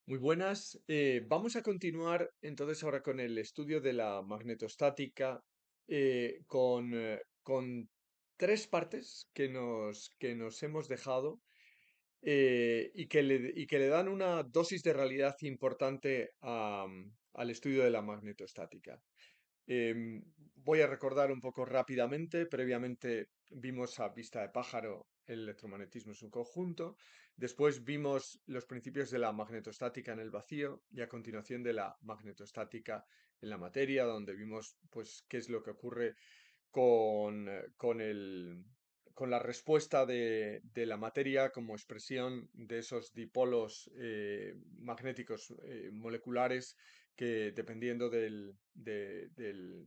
Muy buenas. Vamos a continuar entonces ahora con el estudio de la magnetostática con tres partes que nos hemos dejado y que le dan una dosis de realidad importante al estudio de la magnetostática. Voy a recordar un poco rápidamente. Previamente vimos a vista de pájaro el electromagnetismo en su conjunto. Después vimos los principios de la magnetostática en el vacío y a continuación de la magnetostática en la materia, donde vimos pues qué es lo que ocurre con la respuesta de la materia como expresión de esos dipolos magnéticos moleculares que dependiendo del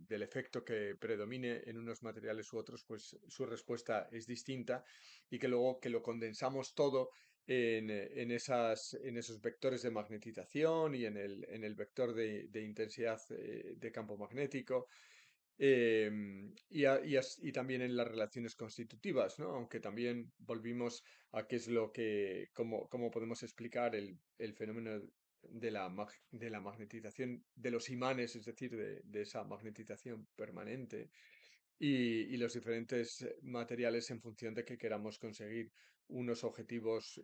efecto que predomine en unos materiales u otros, pues su respuesta es distinta y que luego que lo condensamos todo en esos vectores de magnetización y en el vector de intensidad de campo magnético. Y también en las relaciones constitutivas, ¿no? Aunque también volvimos a qué es cómo podemos explicar el fenómeno de la magnetización de los imanes, es decir, de esa magnetización permanente y los diferentes materiales en función de que queramos conseguir unos objetivos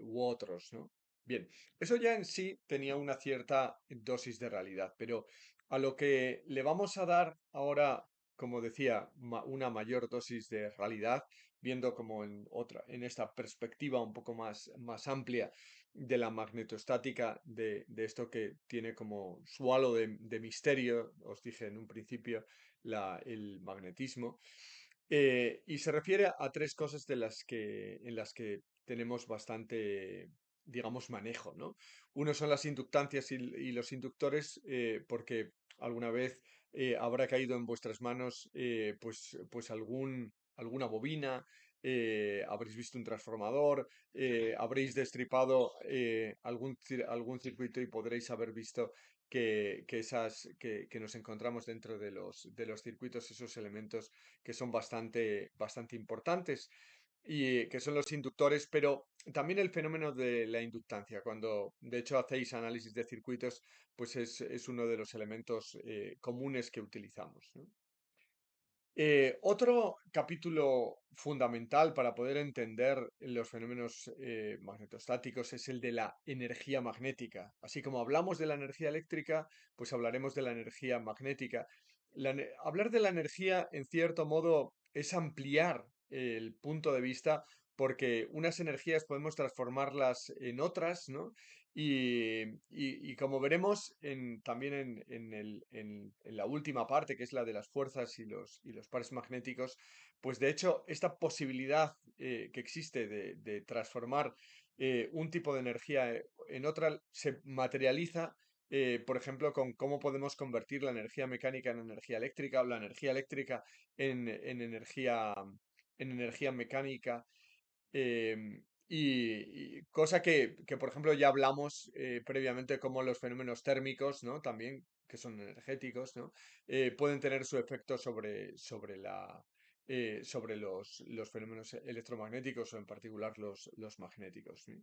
u otros, ¿no? Bien, eso ya en sí tenía una cierta dosis de realidad, pero a lo que le vamos a dar ahora, como decía, una mayor dosis de realidad, viendo como en esta perspectiva un poco más amplia de la magnetostática, de esto que tiene como su halo de misterio, os dije en un principio, el magnetismo, y se refiere a tres cosas en las que tenemos bastante, digamos, manejo, ¿no? Uno son las inductancias y los inductores, porque alguna vez habrá caído en vuestras manos pues alguna bobina, habréis visto un transformador, habréis destripado algún circuito y podréis haber visto que nos encontramos dentro de los circuitos, esos elementos que son bastante importantes y que son los inductores, pero también el fenómeno de la inductancia. Cuando de hecho hacéis análisis de circuitos, pues es uno de los elementos comunes que utilizamos, ¿no? Otro capítulo fundamental para poder entender los fenómenos magnetostáticos es el de la energía magnética. Así como hablamos de la energía eléctrica, pues hablaremos de la energía magnética. Hablar de la energía, en cierto modo, es ampliar el punto de vista porque unas energías podemos transformarlas en otras, ¿no? Y como veremos también en la última parte, que es la de las fuerzas y los pares magnéticos, pues de hecho esta posibilidad que existe de transformar un tipo de energía en otra se materializa, por ejemplo, con cómo podemos convertir la energía mecánica en energía eléctrica o la energía eléctrica en energía mecánica. Y cosa que, por ejemplo, ya hablamos previamente como los fenómenos térmicos, ¿no? También, que son energéticos, ¿no? Pueden tener su efecto sobre los fenómenos electromagnéticos o en particular los magnéticos, ¿sí?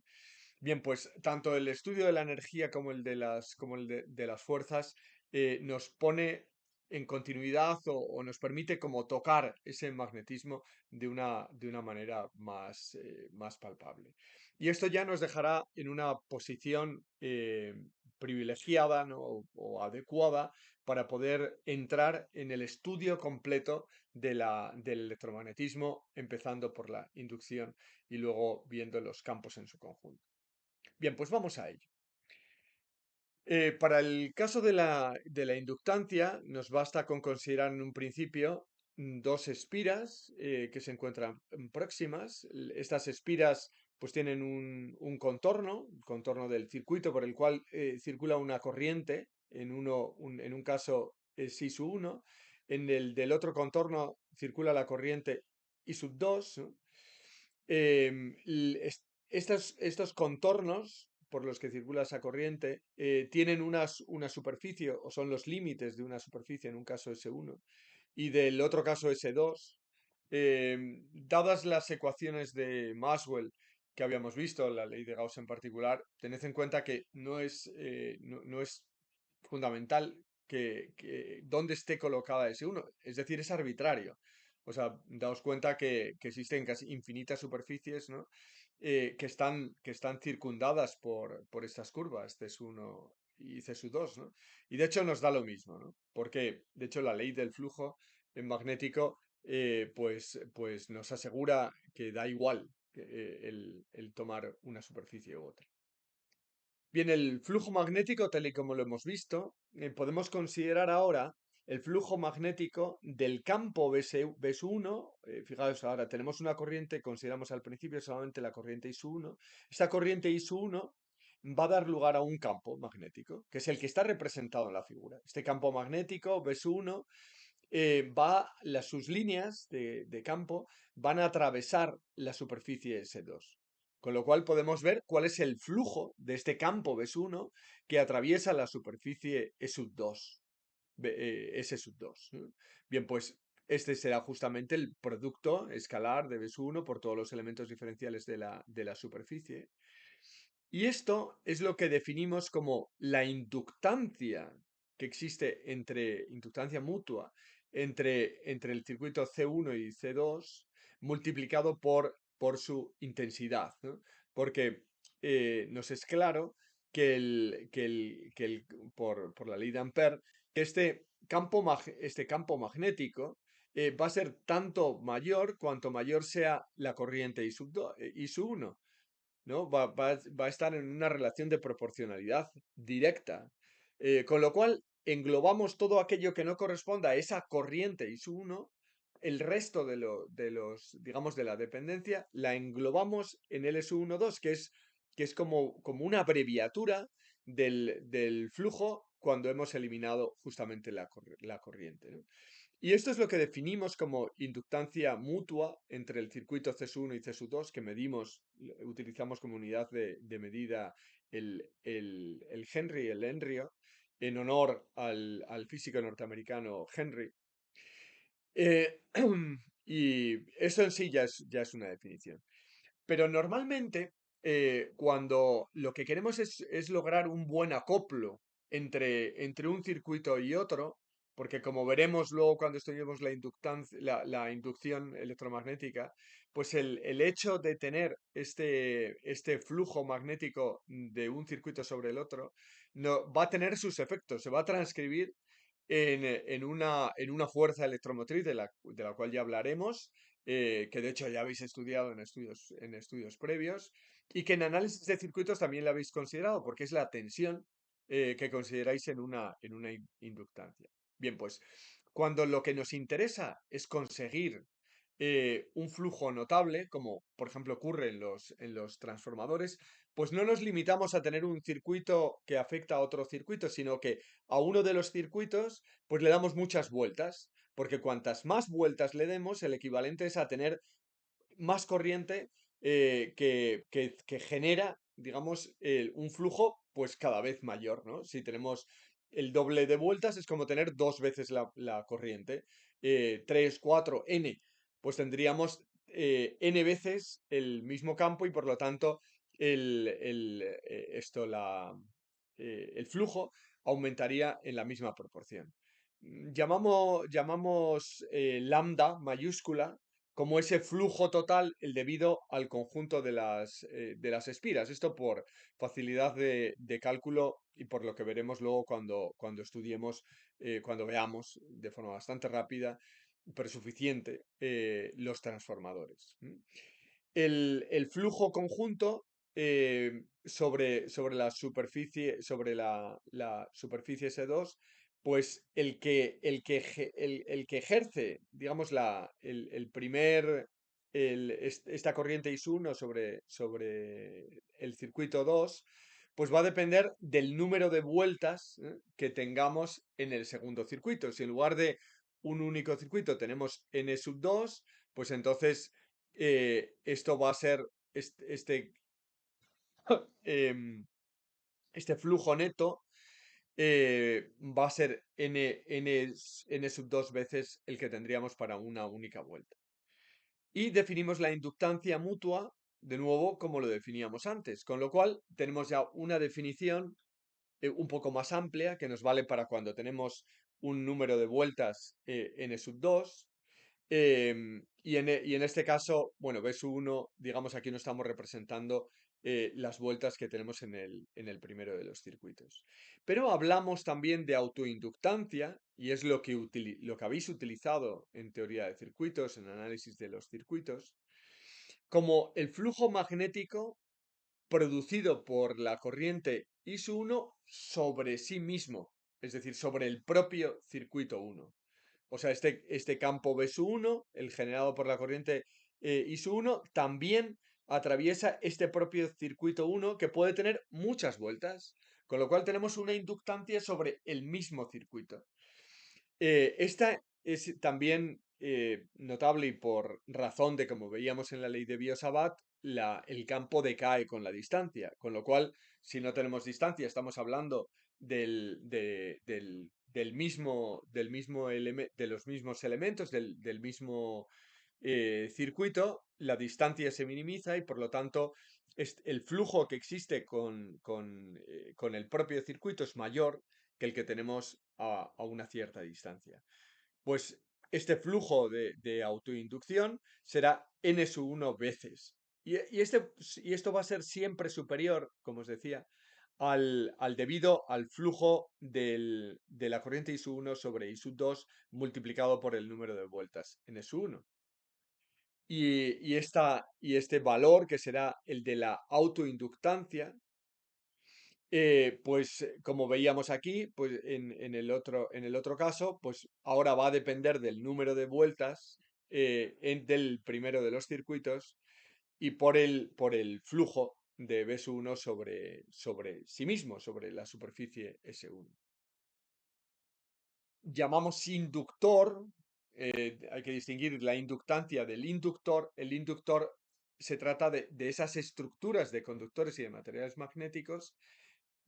Bien, pues tanto el estudio de la energía como el de las fuerzas nos pone en continuidad o nos permite como tocar ese magnetismo de una manera más palpable. Y esto ya nos dejará en una posición privilegiada, ¿no? o adecuada para poder entrar en el estudio completo del electromagnetismo, empezando por la inducción y luego viendo los campos en su conjunto. Bien, pues vamos a ello. Para el caso de la inductancia, nos basta con considerar en un principio dos espiras que se encuentran próximas. Estas espiras pues tienen un contorno del circuito por el cual circula una corriente. En un caso es I sub 1, en el del otro contorno circula la corriente I sub 2, ¿no? Estos contornos por los que circula esa corriente tienen una superficie o son los límites de una superficie, en un caso S1 y del otro caso S2. Dadas las ecuaciones de Maxwell que habíamos visto, la ley de Gauss en particular, tened en cuenta que no es fundamental que dónde esté colocada S1, es decir, es arbitrario. O sea, daos cuenta que existen casi infinitas superficies, ¿no? Que están circundadas por estas curvas, C1 y C2, ¿no? Y de hecho nos da lo mismo, ¿no? Porque, de hecho, la ley del flujo en magnético, pues nos asegura que da igual el tomar una superficie u otra. Bien, el flujo magnético, tal y como lo hemos visto, podemos considerar ahora el flujo magnético del campo BS1. Fijaos, ahora tenemos una corriente, consideramos al principio solamente la corriente I1. Esta corriente I1 va a dar lugar a un campo magnético, que es el que está representado en la figura. Este campo magnético BS1 sus líneas de campo van a atravesar la superficie S2. Con lo cual podemos ver cuál es el flujo de este campo BS1 que atraviesa la superficie E2, S2. ¿No? Bien, pues este será justamente el producto escalar de BS1 por todos los elementos diferenciales de la superficie. Y esto es lo que definimos como la inductancia que existe inductancia mutua entre el circuito C1 y C2 multiplicado por su intensidad, ¿no? Porque nos es claro por la ley de Ampère, que este campo magnético va a ser tanto mayor cuanto mayor sea la corriente I sub 1. ¿No? Va a estar en una relación de proporcionalidad directa. Con lo cual, englobamos todo aquello que no corresponda a esa corriente I1, el resto digamos, de la dependencia, la englobamos en el S1,2, que es como una abreviatura del flujo cuando hemos eliminado justamente la corriente, ¿no? Y esto es lo que definimos como inductancia mutua entre el circuito CS1 y CS2, que utilizamos como unidad de medida el Henry, el Henry, en honor al físico norteamericano Henry. Y eso en sí ya es una definición. Pero normalmente, cuando lo que queremos es lograr un buen acoplo entre un circuito y otro, porque como veremos luego cuando estudiemos la inducción electromagnética, pues el hecho de tener este flujo magnético de un circuito sobre el otro va a tener sus efectos, se va a transcribir en una fuerza electromotriz de la cual ya hablaremos, que de hecho ya habéis estudiado en estudios previos, y que en análisis de circuitos también la habéis considerado, porque es la tensión que consideráis en una inductancia. Bien, pues cuando lo que nos interesa es conseguir un flujo notable, como por ejemplo ocurre en los transformadores, pues no nos limitamos a tener un circuito que afecta a otro circuito, sino que a uno de los circuitos pues le damos muchas vueltas, porque cuantas más vueltas le demos, el equivalente es a tener más corriente que genera, digamos, un flujo pues cada vez mayor, ¿no? Si tenemos el doble de vueltas es como tener dos veces la corriente, 3, 4, n, pues tendríamos n veces el mismo campo y por lo tanto el flujo aumentaría en la misma proporción. Llamamos lambda mayúscula como ese flujo total, el debido al conjunto de las espiras. Esto por facilidad de cálculo y por lo que veremos luego cuando estudiemos, cuando veamos de forma bastante rápida, pero suficiente, los transformadores. El flujo conjunto sobre la superficie S2, pues el que ejerce, digamos, esta corriente I1 sobre el circuito 2, pues va a depender del número de vueltas que tengamos en el segundo circuito. Si en lugar de un único circuito tenemos N sub 2, pues entonces esto va a ser em, este flujo neto va a ser n sub 2 veces el que tendríamos para una única vuelta. Y definimos la inductancia mutua de nuevo como lo definíamos antes, con lo cual tenemos ya una definición un poco más amplia que nos vale para cuando tenemos un número de vueltas n sub 2. Y en este caso, bueno, b sub 1, digamos, aquí no estamos representando las vueltas que tenemos en el primero de los circuitos. Pero hablamos también de autoinductancia, y es lo que habéis utilizado en teoría de circuitos, en análisis de los circuitos, como el flujo magnético producido por la corriente I sub 1 sobre sí mismo, es decir, sobre el propio circuito 1. O sea, este campo B sub 1, el generado por la corriente I sub 1, también atraviesa este propio circuito 1 que puede tener muchas vueltas, con lo cual tenemos una inductancia sobre el mismo circuito. Esta es también notable y por razón de, como veíamos en la ley de Biot-Savart, el campo decae con la distancia, con lo cual, si no tenemos distancia, estamos hablando del mismo, de los mismos elementos, del mismo circuito, la distancia se minimiza y por lo tanto el flujo que existe con el propio circuito es mayor que el que tenemos a una cierta distancia. Pues este flujo de autoinducción será n sub 1 veces. Y esto va a ser siempre superior, como os decía, al debido al flujo de la corriente I sub 1 sobre I sub 2 multiplicado por el número de vueltas n sub 1. Y este valor, que será el de la autoinductancia, pues como veíamos aquí, pues en el otro caso, pues ahora va a depender del número de vueltas del primero de los circuitos y por el flujo de B sub 1 sobre sí mismo, sobre la superficie S1. Llamamos inductor, hay que distinguir la inductancia del inductor. El inductor se trata de esas estructuras de conductores y de materiales magnéticos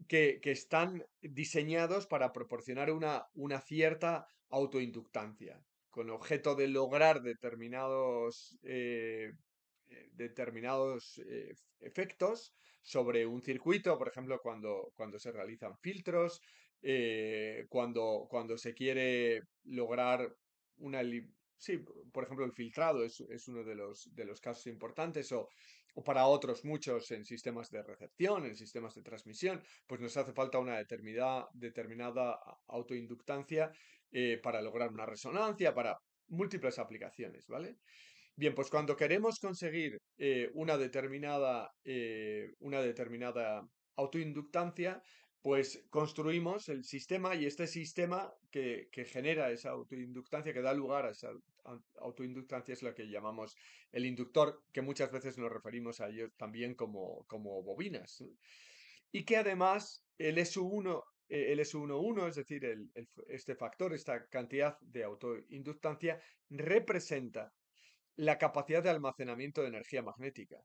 que están diseñados para proporcionar una cierta autoinductancia, con objeto de lograr determinados efectos sobre un circuito, por ejemplo, cuando se realizan filtros, cuando se quiere lograr una... Sí, por ejemplo, el filtrado es uno de los casos importantes, o para otros muchos en sistemas de recepción, en sistemas de transmisión, pues nos hace falta una determinada autoinductancia para lograr una resonancia, para múltiples aplicaciones, ¿vale? Bien, pues cuando queremos conseguir una determinada autoinductancia, pues construimos el sistema, y este sistema que genera esa autoinductancia, que da lugar a esa autoinductancia, es lo que llamamos el inductor, que muchas veces nos referimos a ello también como bobinas, ¿no? Y que además el S1, el S11, es decir, este factor, esta cantidad de autoinductancia, representa la capacidad de almacenamiento de energía magnética.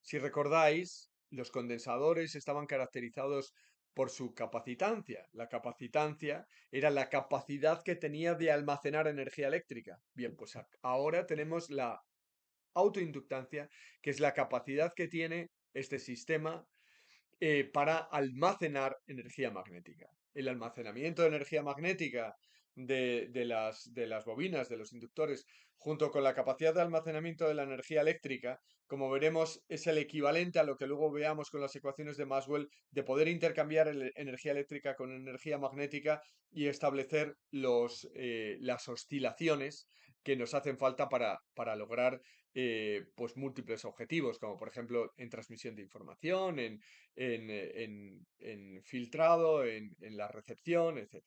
Si recordáis, los condensadores estaban caracterizados por su capacitancia. La capacitancia era la capacidad que tenía de almacenar energía eléctrica. Bien, pues ahora tenemos la autoinductancia, que es la capacidad que tiene este sistema para almacenar energía magnética. El almacenamiento de energía magnética de las bobinas, de los inductores, junto con la capacidad de almacenamiento de la energía eléctrica, como veremos, es el equivalente a lo que luego veamos con las ecuaciones de Maxwell, de poder intercambiar energía eléctrica con energía magnética y establecer las oscilaciones que nos hacen falta para lograr pues múltiples objetivos, como por ejemplo en transmisión de información, en filtrado, en la recepción, etc.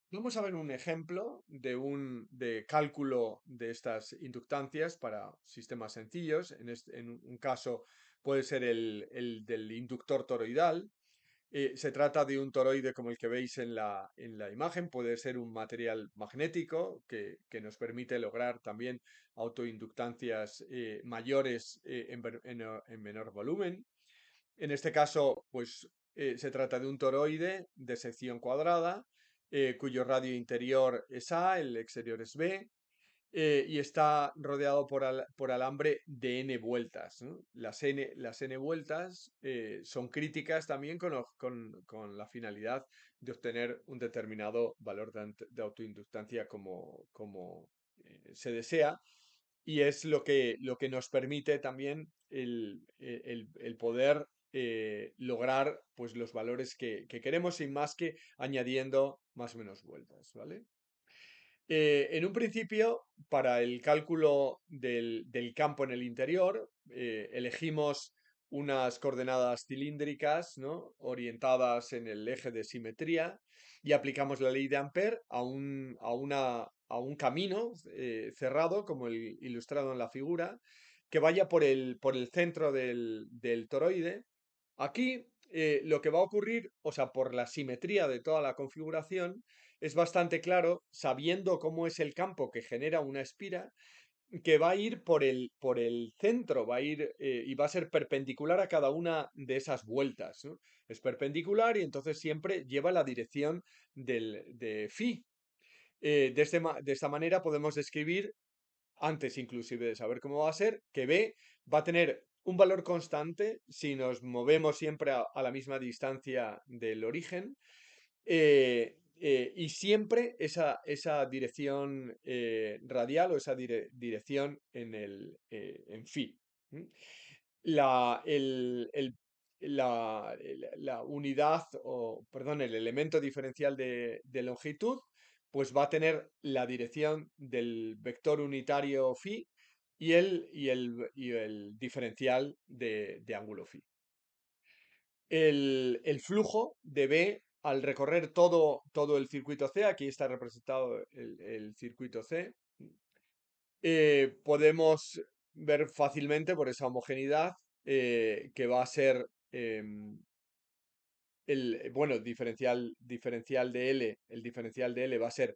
Vamos a ver un ejemplo de cálculo de estas inductancias para sistemas sencillos. En un caso puede ser el del inductor toroidal. Se trata de un toroide como el que veis en la imagen. Puede ser un material magnético que nos permite lograr también autoinductancias mayores en menor volumen. En este caso, pues se trata de un toroide de sección cuadrada, cuyo radio interior es A, el exterior es B, y está rodeado por alambre de n vueltas, ¿no? Las n vueltas son críticas también con la finalidad de obtener un determinado valor de autoinductancia como se desea, y es lo que nos permite también el poder lograr pues, los valores que queremos, sin más que añadiendo más o menos vueltas, ¿vale? En un principio, para el cálculo del campo en el interior, elegimos unas coordenadas cilíndricas, ¿no?, orientadas en el eje de simetría, y aplicamos la ley de Ampère a un camino cerrado, como el ilustrado en la figura, que vaya por el centro del toroide. Aquí lo que va a ocurrir, o sea, por la simetría de toda la configuración, es bastante claro, sabiendo cómo es el campo que genera una espira, que va a ir por el centro, va a ir y va a ser perpendicular a cada una de esas vueltas, ¿no? Es perpendicular y entonces siempre lleva la dirección de phi. De esta manera podemos describir, antes inclusive de saber cómo va a ser, que B va a tener un valor constante si nos movemos siempre a la misma distancia del origen, y siempre esa dirección radial, o esa dirección en phi. ¿M? La, la unidad, o perdón, el elemento diferencial de longitud, pues va a tener la dirección del vector unitario phi y el diferencial de ángulo phi. El flujo de B, al recorrer todo el circuito C, aquí está representado el circuito C, podemos ver fácilmente por esa homogeneidad que va a ser bueno, diferencial de L, el diferencial de L va a ser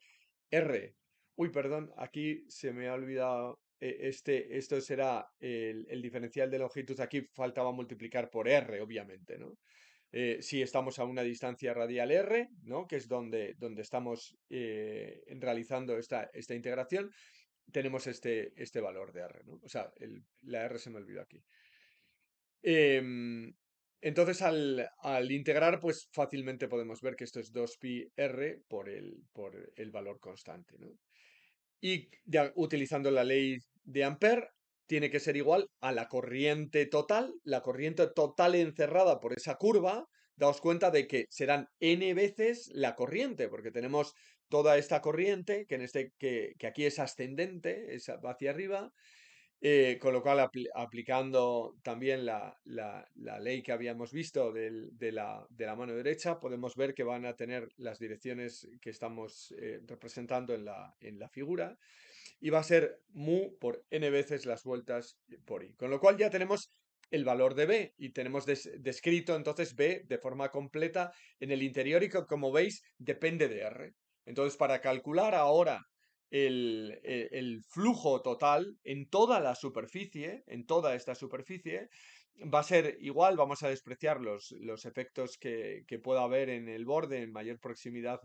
R. Uy, perdón, aquí se me ha olvidado. Esto será el diferencial de longitud. Aquí faltaba multiplicar por R, obviamente, ¿no? Si estamos a una distancia radial R, ¿no?, que es donde estamos realizando esta integración, tenemos este valor de R, ¿no? O sea, la R se me olvidó aquí. Em, entonces, al integrar, pues fácilmente podemos ver que esto es 2pi r por el valor constante, ¿no? Y utilizando la ley de Ampère, tiene que ser igual a la corriente total encerrada por esa curva. Daos cuenta de que serán n veces la corriente, porque tenemos toda esta corriente, que aquí es ascendente, va hacia arriba, con lo cual, aplicando también la ley que habíamos visto de la mano derecha, podemos ver que van a tener las direcciones que estamos representando en la figura, y va a ser mu por n veces las vueltas por i. Con lo cual ya tenemos el valor de B y tenemos descrito entonces B de forma completa en el interior, y que, como veis, depende de R. Entonces, para calcular ahora el flujo total en toda la superficie, en toda esta superficie, va a ser igual. Vamos a despreciar los efectos que pueda haber en el borde, en mayor proximidad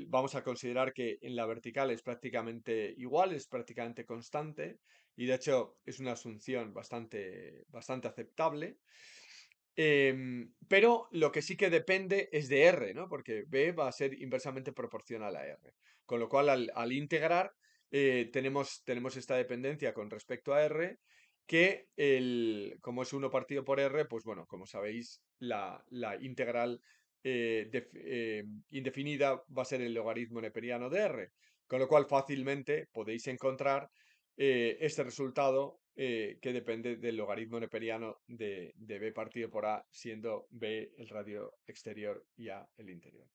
vamos a considerar que en la vertical es prácticamente igual, es prácticamente constante, y de hecho es una asunción bastante aceptable. Pero lo que sí que depende es de R, ¿no? Porque B va a ser inversamente proporcional a R. Con lo cual, al integrar, tenemos esta dependencia con respecto a R, que como es 1 partido por R, pues bueno, como sabéis, la integral indefinida va a ser el logaritmo neperiano de R. Con lo cual, fácilmente podéis encontrar este resultado, que depende del logaritmo neperiano de B partido por A, siendo B el radio exterior y A el interior.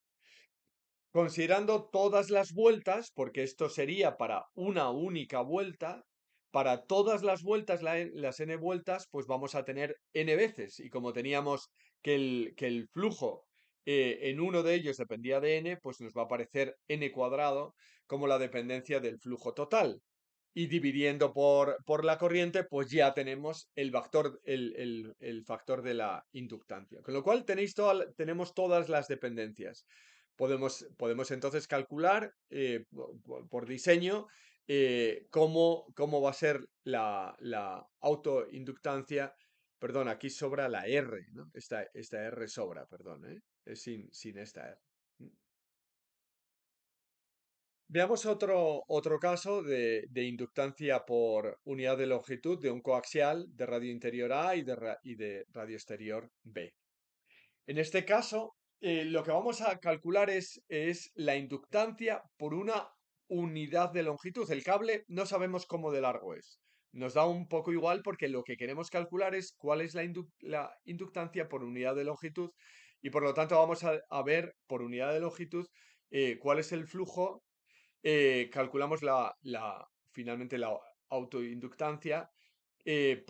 Considerando todas las vueltas, porque esto sería para una única vuelta, para todas las vueltas, las n vueltas, pues vamos a tener n veces. Y como teníamos que el flujo en uno de ellos dependía de n, pues nos va a aparecer n cuadrado como la dependencia del flujo total. Y dividiendo por la corriente, pues ya tenemos el factor de la inductancia. Con lo cual tenemos todas las dependencias. Podemos entonces calcular por diseño cómo va a ser la autoinductancia. Perdón, aquí sobra la R, ¿no? Esta R sobra, perdón, ¿eh? Es sin esta R. Veamos otro caso de inductancia por unidad de longitud de un coaxial de radio interior A y de radio exterior B. En este caso, lo que vamos a calcular es la inductancia por una unidad de longitud. El cable no sabemos cómo de largo es. Nos da un poco igual porque lo que queremos calcular es cuál es la inductancia por unidad de longitud y por lo tanto vamos a ver por unidad de longitud cuál es el flujo. Calculamos finalmente la autoinductancia en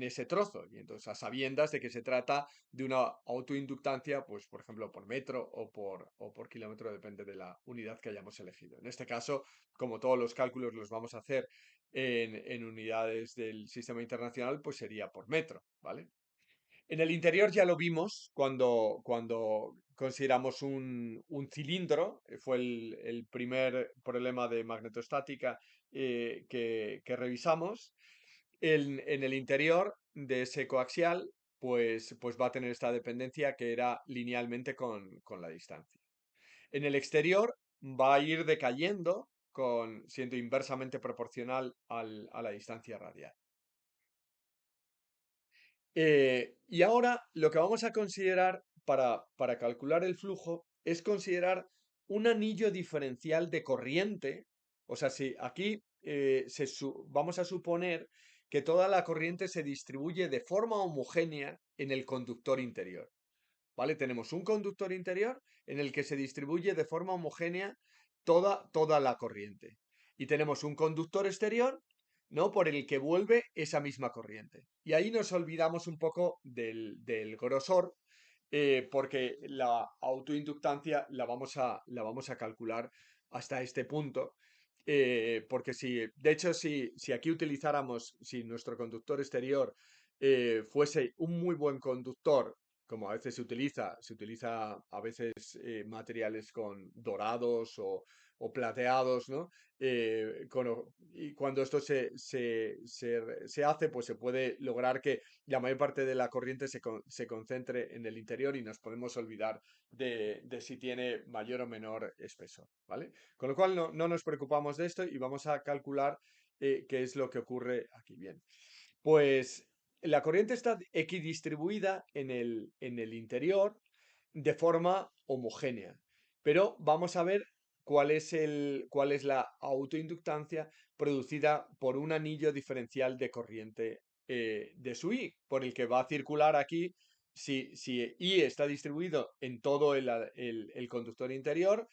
ese trozo. Y entonces, a sabiendas de que se trata de una autoinductancia, pues, por ejemplo, por metro o por kilómetro, depende de la unidad que hayamos elegido. En este caso, como todos los cálculos los vamos a hacer en unidades del sistema internacional, pues sería por metro, ¿vale? En el interior ya lo vimos cuando consideramos un cilindro, fue el primer problema de magnetostática que revisamos. En el interior de ese coaxial, pues va a tener esta dependencia que era linealmente con la distancia. En el exterior va a ir decayendo siendo inversamente proporcional a la distancia radial. Y ahora lo que vamos a considerar para calcular el flujo es considerar un anillo diferencial de corriente. O sea, si aquí vamos a suponer que toda la corriente se distribuye de forma homogénea en el conductor interior. ¿Vale? Tenemos un conductor interior en el que se distribuye de forma homogénea toda la corriente. Y tenemos un conductor exterior, ¿no? Por el que vuelve esa misma corriente. Y ahí nos olvidamos un poco del grosor, porque la autoinductancia la vamos a calcular hasta este punto. Porque de hecho, si aquí utilizáramos, si nuestro conductor exterior fuese un muy buen conductor, como a veces se utiliza a veces materiales con dorados o plateados, ¿no? Y cuando esto se hace, pues se puede lograr que la mayor parte de la corriente se concentre en el interior y nos podemos olvidar de si tiene mayor o menor espesor, ¿vale? Con lo cual no nos preocupamos de esto y vamos a calcular qué es lo que ocurre aquí. Bien, pues la corriente está equidistribuida en el interior de forma homogénea, pero vamos a ver cuál es la autoinductancia producida por un anillo diferencial de corriente de su I, por el que va a circular aquí. Si I está distribuido en todo el conductor interior,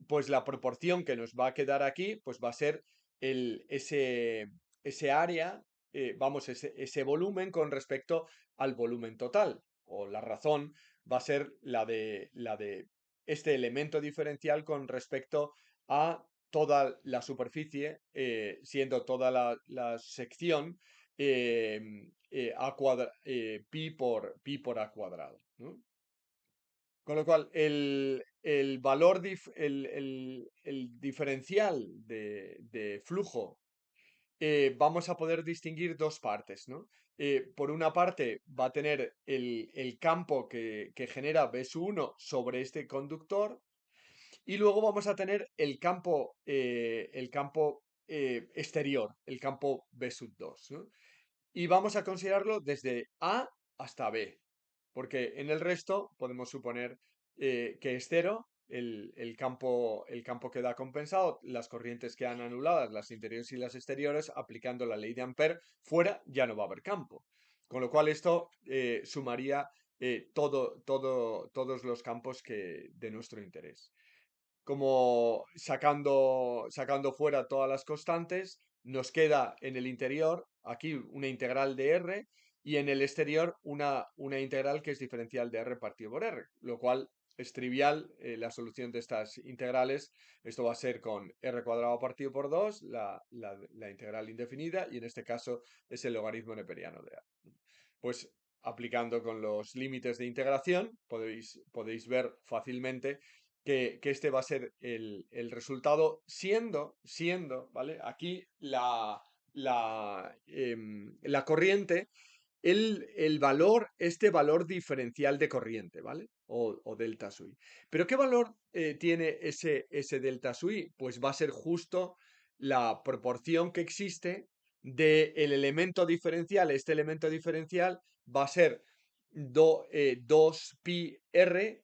pues la proporción que nos va a quedar aquí pues va a ser ese área, ese volumen con respecto al volumen total. O la razón va a ser la de este elemento diferencial con respecto a toda la superficie, siendo toda la sección pi por a cuadrado, ¿no? Con lo cual, el valor, el diferencial de flujo, vamos a poder distinguir dos partes, ¿no? Por una parte, va a tener el campo que genera B 1 sobre este conductor, y luego vamos a tener el campo exterior, el campo B 2, ¿no? Y vamos a considerarlo desde A hasta B, porque en el resto podemos suponer que es cero, el campo queda compensado, las corrientes quedan anuladas, las interiores y las exteriores, aplicando la ley de Ampère, fuera ya no va a haber campo. Con lo cual esto sumaría todos los campos de nuestro interés. Como sacando fuera todas las constantes, nos queda en el interior aquí una integral de R y en el exterior una integral que es diferencial de R partido por R, lo cual es trivial. La solución de estas integrales, esto va a ser con R cuadrado partido por 2, la integral indefinida, y en este caso es el logaritmo neperiano de A. Pues aplicando con los límites de integración, podéis ver fácilmente que este va a ser el resultado, siendo, ¿vale? Aquí la corriente, el valor, este valor diferencial de corriente, ¿vale? O delta sui. ¿Pero qué valor tiene ese delta sui? Pues va a ser justo la proporción que existe del elemento diferencial. Este elemento diferencial va a ser 2pi r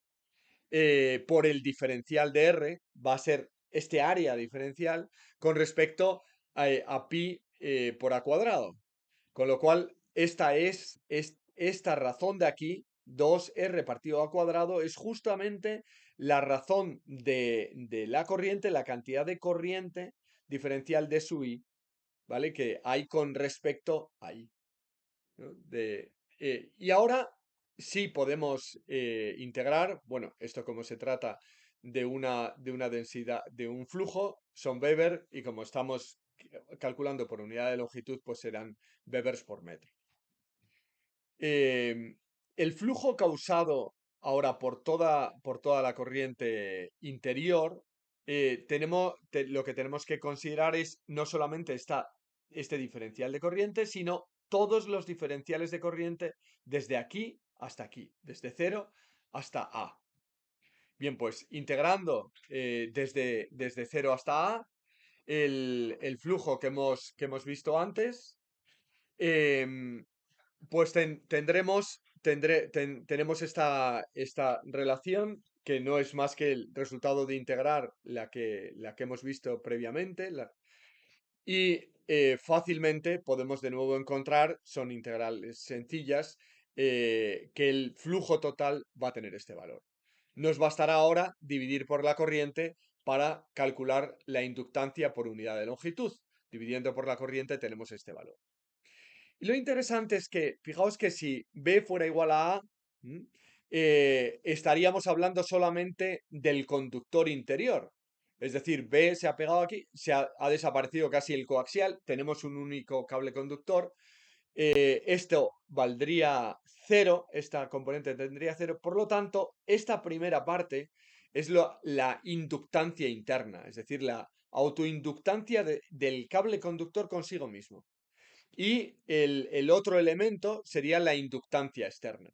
por el diferencial de r, va a ser este área diferencial con respecto a pi por a cuadrado. Con lo cual, esta razón de aquí, 2r partido a cuadrado, es justamente la razón de la corriente, la cantidad de corriente diferencial de su i, ¿vale? Que hay con respecto a i, ¿no? Y ahora sí podemos integrar, bueno, esto como se trata de una densidad, de un flujo, son Weber, y como estamos calculando por unidad de longitud, pues serán Webers por metro. El flujo causado ahora por toda la corriente interior, lo que tenemos que considerar es no solamente este diferencial de corriente, sino todos los diferenciales de corriente desde aquí hasta aquí, desde 0 hasta A. Bien, pues integrando desde 0 hasta A, el flujo que hemos visto antes, em, pues tenemos esta relación que no es más que el resultado de integrar la que hemos visto previamente. Y fácilmente podemos de nuevo encontrar, son integrales sencillas, que el flujo total va a tener este valor. Nos bastará ahora dividir por la corriente para calcular la inductancia por unidad de longitud. Dividiendo por la corriente tenemos este valor. Y lo interesante es que, fijaos que si B fuera igual a A, estaríamos hablando solamente del conductor interior. Es decir, B se ha pegado aquí, ha desaparecido casi el coaxial, tenemos un único cable conductor. Esto valdría 0, esta componente tendría 0, por lo tanto, esta primera parte es la inductancia interna, es decir, la autoinductancia del cable conductor consigo mismo. Y el otro elemento sería la inductancia externa.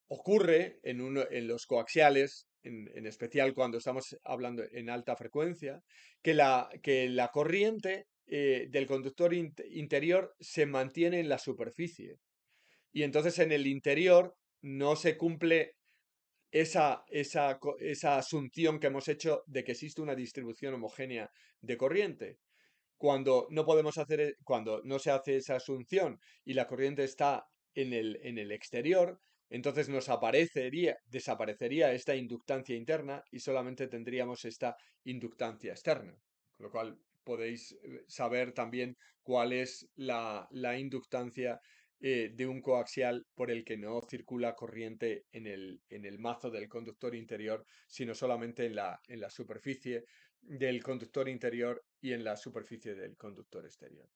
Ocurre en los coaxiales, en especial cuando estamos hablando en alta frecuencia, que la corriente del conductor interior se mantiene en la superficie. Y entonces en el interior no se cumple esa asunción que hemos hecho de que existe una distribución homogénea de corriente. Cuando no se hace esa asunción y la corriente está en el exterior, entonces desaparecería esta inductancia interna y solamente tendríamos esta inductancia externa. Con lo cual podéis saber también cuál es la inductancia de un coaxial por el que no circula corriente en el mazo del conductor interior, sino solamente en la superficie del conductor interior y en la superficie del conductor exterior.